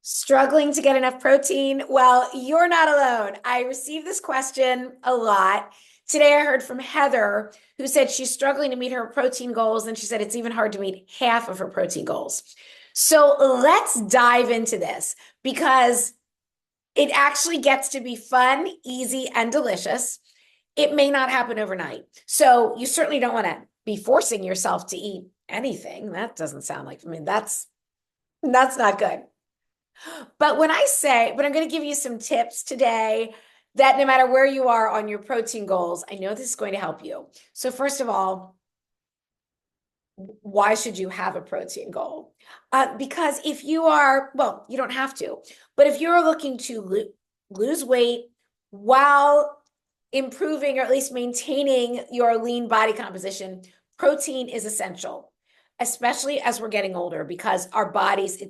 Struggling to get enough protein? Well, you're not alone. I receive this question a lot. Today, I heard from Heather, who said she's struggling to meet her protein goals, and she said it's even hard to meet half of her protein goals. So let's dive into this because it actually gets to be fun, easy, and delicious. It may not happen overnight. So you certainly don't want to be forcing yourself to eat anything. That doesn't sound like, that's not good. But I'm going to give you some tips today that no matter where you are on your protein goals, I know this is going to help you. So, first of all, why should you have a protein goal? Because if you are, well, you don't have to, but if you're looking to lose weight while improving or at least maintaining your lean body composition, protein is essential, especially as we're getting older because our bodies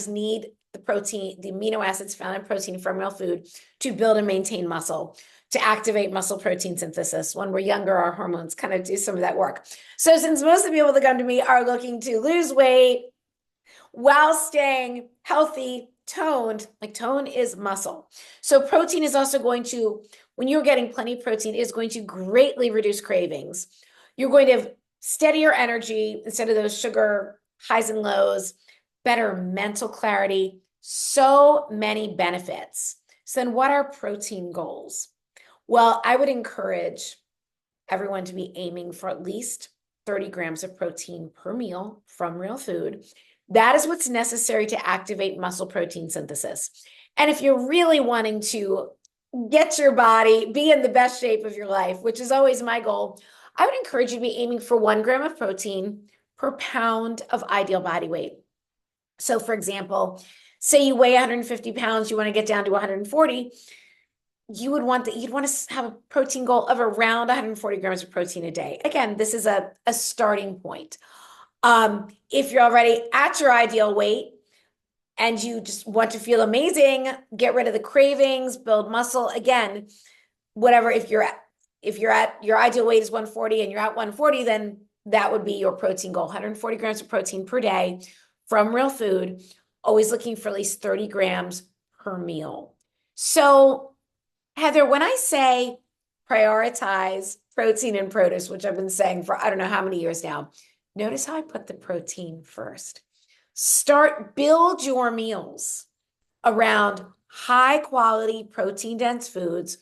need the protein, the amino acids found in protein from real food to build and maintain muscle, to activate muscle protein synthesis. When we're younger, our hormones kind of do some of that work. So since most of the people that come to me are looking to lose weight while staying healthy, toned, like tone is muscle. So protein is also going to, when you're getting plenty of protein, is going to greatly reduce cravings. You're going to have steadier energy instead of those sugar highs and lows, better mental clarity, so many benefits. So then what are protein goals? Well, I would encourage everyone to be aiming for at least 30 grams of protein per meal from real food. That is what's necessary to activate muscle protein synthesis. And if you're really wanting to get your body, be in the best shape of your life, which is always my goal, I would encourage you to be aiming for 1 gram of protein per pound of ideal body weight. So, for example, say you weigh 150 pounds, you want to get down to 140, you'd want to have a protein goal of around 140 grams of protein a day. Again, this is a starting point. If you're already at your ideal weight and you just want to feel amazing, get rid of the cravings, build muscle, again, whatever, if you're at your ideal weight is 140 and you're at 140, then that would be your protein goal, 140 grams of protein per day from real food, always looking for at least 30 grams per meal. So, Heather, when I say prioritize protein and produce, which I've been saying for I don't know how many years now, notice how I put the protein first. Build your meals around high quality protein dense foods.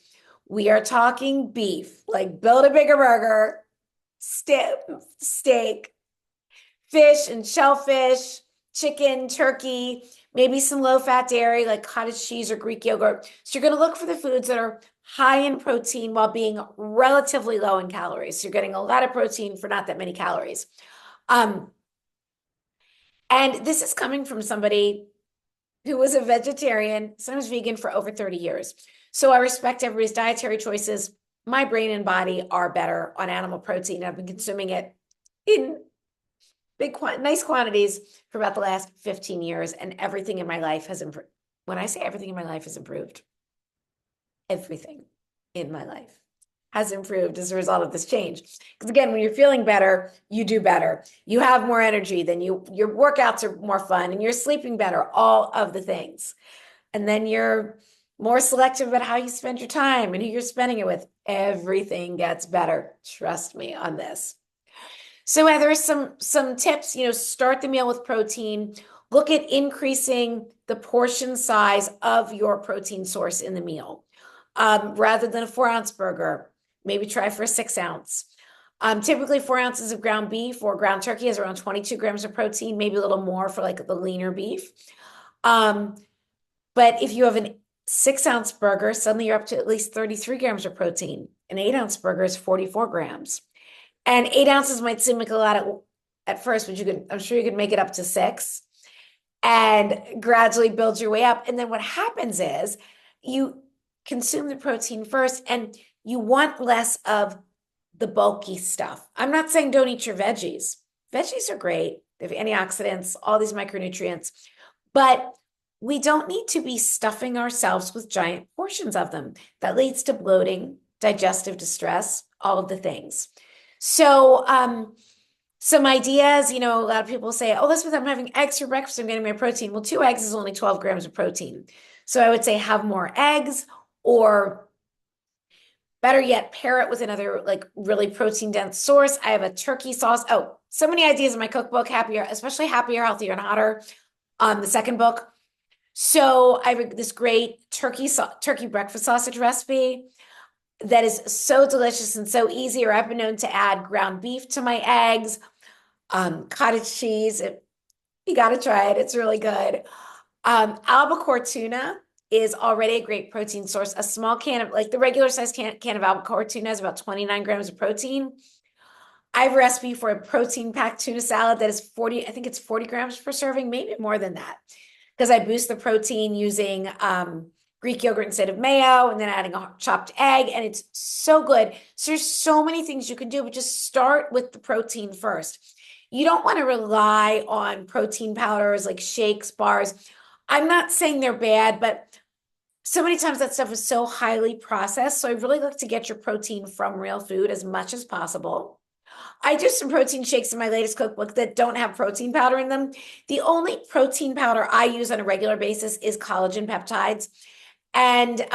We are talking beef, like build a bigger burger, steak, fish and shellfish, chicken, turkey, maybe some low fat dairy like cottage cheese or Greek yogurt. So you're going to look for the foods that are high in protein while being relatively low in calories. So you're getting a lot of protein for not that many calories. Um, and this is coming from somebody who was a vegetarian, sometimes vegan for over 30 years. So I respect everybody's dietary choices. My brain and body are better on animal protein. I've been consuming it in nice quantities for about the last 15 years, and everything in my life has improved. When I say everything in my life has improved, everything in my life has improved as a result of this change. Because again, when you're feeling better, you do better. You have more energy, then your workouts are more fun, and you're sleeping better, all of the things. And then you're more selective about how you spend your time and who you're spending it with. Everything gets better. Trust me on this. So there are some tips, start the meal with protein. Look at increasing the portion size of your protein source in the meal. Rather than a 4-ounce burger, maybe try for a 6-ounce. Typically 4 ounces of ground beef or ground turkey has around 22 grams of protein, maybe a little more for like the leaner beef. But if you have a 6-ounce burger, suddenly you're up to at least 33 grams of protein. An 8-ounce burger is 44 grams. And 8 ounces might seem like a lot at first, but I'm sure you could make it up to 6 and gradually build your way up. And then what happens is you consume the protein first and you want less of the bulky stuff. I'm not saying don't eat your veggies. Veggies are great. They have antioxidants, all these micronutrients, but we don't need to be stuffing ourselves with giant portions of them. That leads to bloating, digestive distress, all of the things. So Some ideas, a lot of people say, oh, Elizabeth, I'm having eggs for breakfast. I'm getting my protein. Well, 2 eggs is only 12 grams of protein. So I would say have more eggs, or better yet, pair it with another like really protein dense source. I have a turkey sauce. Oh, so many ideas in my cookbook, Happier, especially Happier, Healthier, and Hotter, the second book. So I have this great turkey breakfast sausage recipe that is so delicious and so easy. Or I've been known to add ground beef to my eggs, cottage cheese. You got to try it. It's really good. Albacore tuna is already a great protein source. A small can of like the regular size can of albacore tuna is about 29 grams of protein. I have a recipe for a protein packed tuna salad that is 40, I think it's 40 grams per serving, maybe more than that. Because I boost the protein using Greek yogurt instead of mayo and then adding a chopped egg. And it's so good. So there's so many things you can do, but just start with the protein first. You don't want to rely on protein powders like shakes, bars. I'm not saying they're bad, but so many times that stuff is so highly processed. So I really like to get your protein from real food as much as possible. I do some protein shakes in my latest cookbook that don't have protein powder in them. The only protein powder I use on a regular basis is collagen peptides. And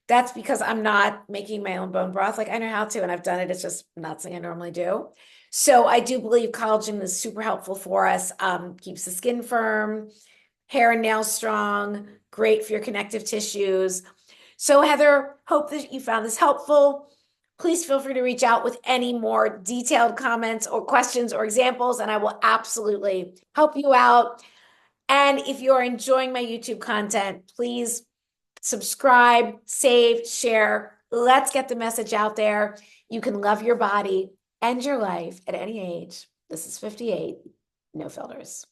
that's because I'm not making my own bone broth. Like I know how to, and I've done it. It's just not something I normally do. So I do believe collagen is super helpful for us. Keeps the skin firm, hair and nails strong, great for your connective tissues. So Heather, hope that you found this helpful. Please feel free to reach out with any more detailed comments or questions or examples, and I will absolutely help you out. And if you're enjoying my YouTube content, please subscribe, save, share. Let's get the message out there. You can love your body and your life at any age. This is 58, no filters.